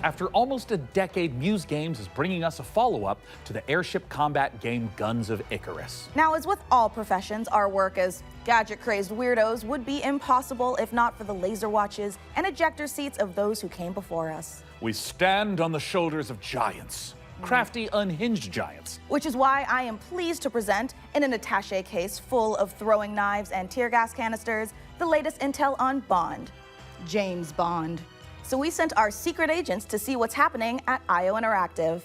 After almost a decade, Muse Games is bringing us a follow-up to the airship combat game Guns of Icarus. Now, as with all professions, our work as gadget-crazy weirdos would be impossible if not for the laser watches and ejector seats of those who came before us. We stand on the shoulders of giants. Crafty, unhinged giants. Which is why I am pleased to present, in an attaché case full of throwing knives and tear gas canisters, the latest intel on Bond, James Bond. So we sent our secret agents to see what's happening at IO Interactive.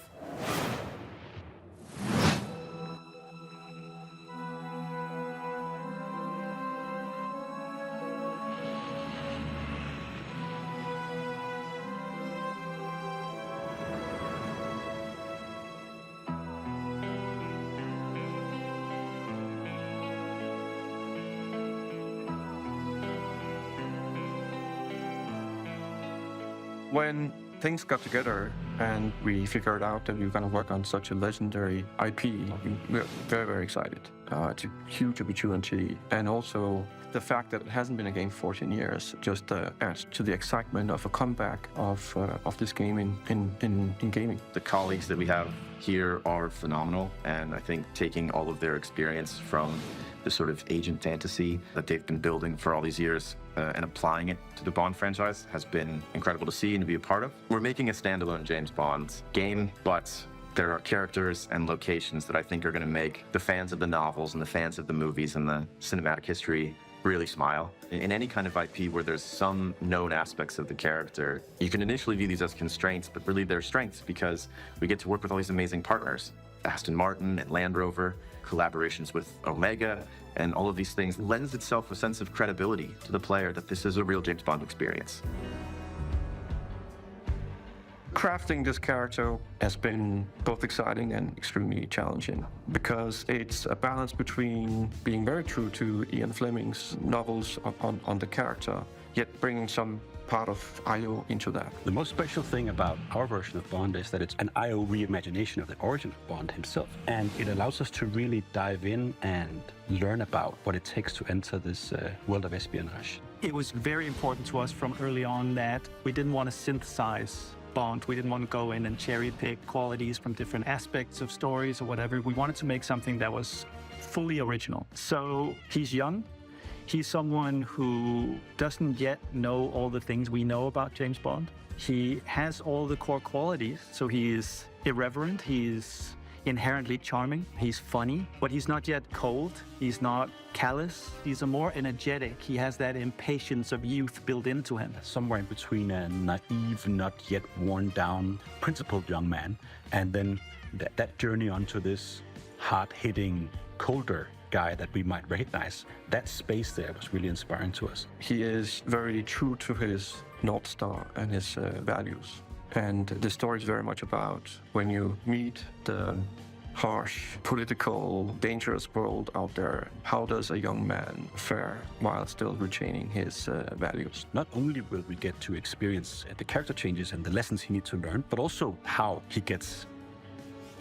When things got together and we figured out that we were going to work on such a legendary IP, we were very, very excited. It's a huge opportunity. And also the fact that it hasn't been a game for 14 years just adds to the excitement of a comeback of this game in gaming. The colleagues that we have here are phenomenal, and I think taking all of their experience from the sort of agent fantasy that they've been building for all these years and applying it to the Bond franchise has been incredible to see and to be a part of. We're making a standalone James Bond game, but there are characters and locations that I think are going to make the fans of the novels and the fans of the movies and the cinematic history really smile. In any kind of IP where there's some known aspects of the character, you can initially view these as constraints, but really they're strengths because we get to work with all these amazing partners. Aston Martin and Land Rover, collaborations with Omega, and all of these things lends itself a sense of credibility to the player that this is a real James Bond experience. Crafting this character has been both exciting and extremely challenging because it's a balance between being very true to Ian Fleming's novels on the character, yet bringing some part of IO into that. The most special thing about our version of Bond is that it's an IO reimagination of the origin of Bond himself. And it allows us to really dive in and learn about what it takes to enter this world of espionage. It was very important to us from early on that we didn't want to synthesize Bond. We didn't want to go in and cherry pick qualities from different aspects of stories or whatever. We wanted to make something that was fully original. So he's young. He's someone who doesn't yet know all the things we know about James Bond. He has all the core qualities. So he is irreverent. He's inherently charming. He's funny, but he's not yet cold. He's not callous. He's a more energetic. He has that impatience of youth built into him. Somewhere in between a naive, not yet worn down, principled young man, and then that journey onto this hard-hitting, colder guy that we might recognize. That space there was really inspiring to us. He is very true to his North Star and his values. And the story is very much about when you meet the harsh, political, dangerous world out there, how does a young man fare while still retaining his values? Not only will we get to experience the character changes and the lessons he needs to learn, but also how he gets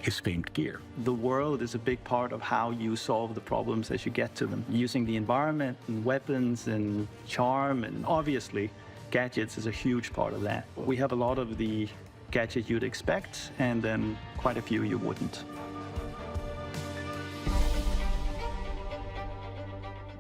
his famed gear. The world is a big part of how you solve the problems as you get to them. Using the environment and weapons and charm, and obviously gadgets is a huge part of that. We have a lot of the gadgets you'd expect, and then quite a few you wouldn't.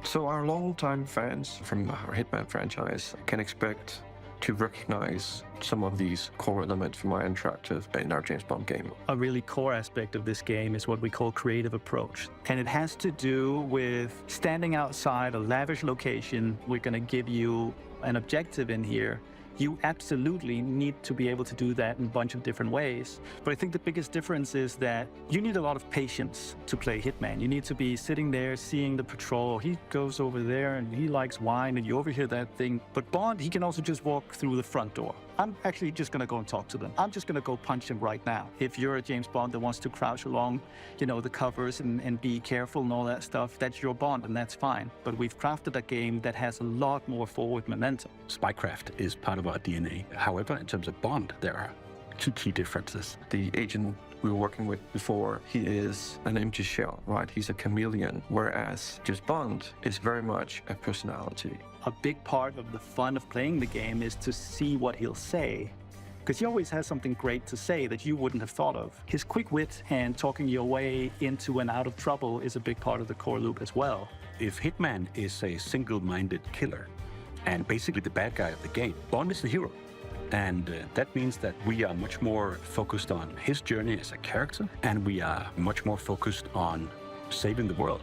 So our longtime fans from our Hitman franchise can expect to recognize some of these core elements from our interactive in our James Bond game. A really core aspect of this game is what we call creative approach. And it has to do with standing outside a lavish location. We're going to give you an objective in here. You absolutely need to be able to do that in a bunch of different ways. But I think the biggest difference is that you need a lot of patience to play Hitman. You need to be sitting there seeing the patrol. He goes over there and he likes wine and you overhear that thing. But Bond, he can also just walk through the front door. I'm actually just going to go and talk to them. I'm just going to go punch him right now. If you're a James Bond that wants to crouch along, you know, the covers and be careful and all that stuff, that's your Bond and that's fine. But we've crafted a game that has a lot more forward momentum. Spycraft is part of our DNA. However, in terms of Bond, there are two key differences. The agent we were working with before, he is an empty shell, right? He's a chameleon, whereas James Bond is very much a personality. A big part of the fun of playing the game is to see what he'll say because he always has something great to say that you wouldn't have thought of. His quick wit and talking your way into and out of trouble is a big part of the core loop as well. If Hitman is a single-minded killer and basically the bad guy of the game, Bond is the hero. And that means that we are much more focused on his journey as a character, and we are much more focused on saving the world.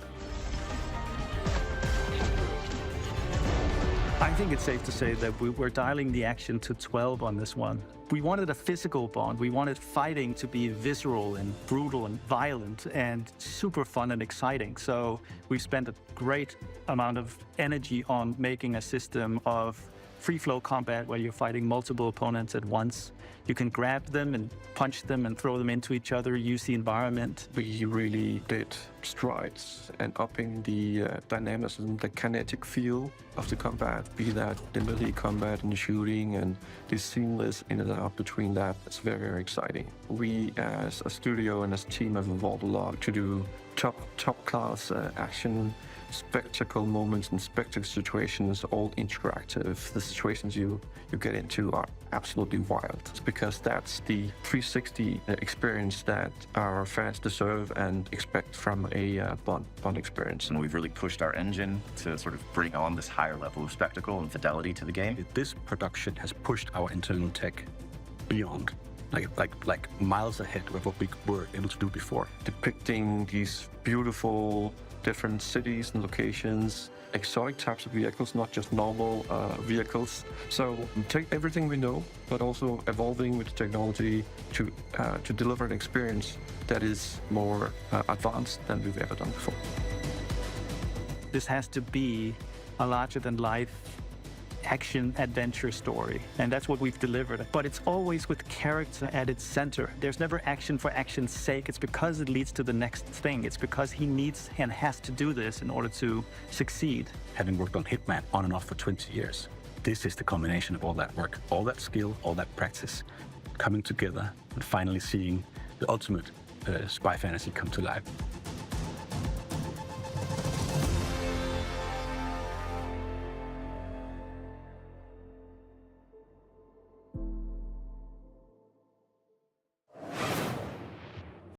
I think it's safe to say that we're dialing the action to 12 on this one. We wanted a physical Bond. We wanted fighting to be visceral and brutal and violent and super fun and exciting. So we spent a great amount of energy on making a system of free-flow combat where you're fighting multiple opponents at once. You can grab them and punch them and throw them into each other, use the environment. We really did strides and upping the dynamism, the kinetic feel of the combat, be that the melee combat and the shooting and the seamless in and out between that. It's very, very exciting. We as a studio and as a team have evolved a lot to do top class action, spectacle moments and spectacle situations, all interactive. The situations you get into are absolutely wild. It's because that's the 360 experience that our fans deserve and expect from a Bond experience. And we've really pushed our engine to sort of bring on this higher level of spectacle and fidelity to the game. This production has pushed our internal tech beyond, like miles ahead of what we were able to do before. Depicting these beautiful different cities and locations, exotic types of vehicles, not just normal vehicles. So take everything we know, but also evolving with technology to deliver an experience that is more advanced than we've ever done before. This has to be a larger-than-life action adventure story, and that's what we've delivered. But it's always with character at its center. There's never action for action's sake. It's because it leads to the next thing. It's because he needs and has to do this in order to succeed. Having worked on Hitman on and off for 20 years, this is the combination of all that work, all that skill, all that practice, coming together and finally seeing the ultimate spy fantasy come to life.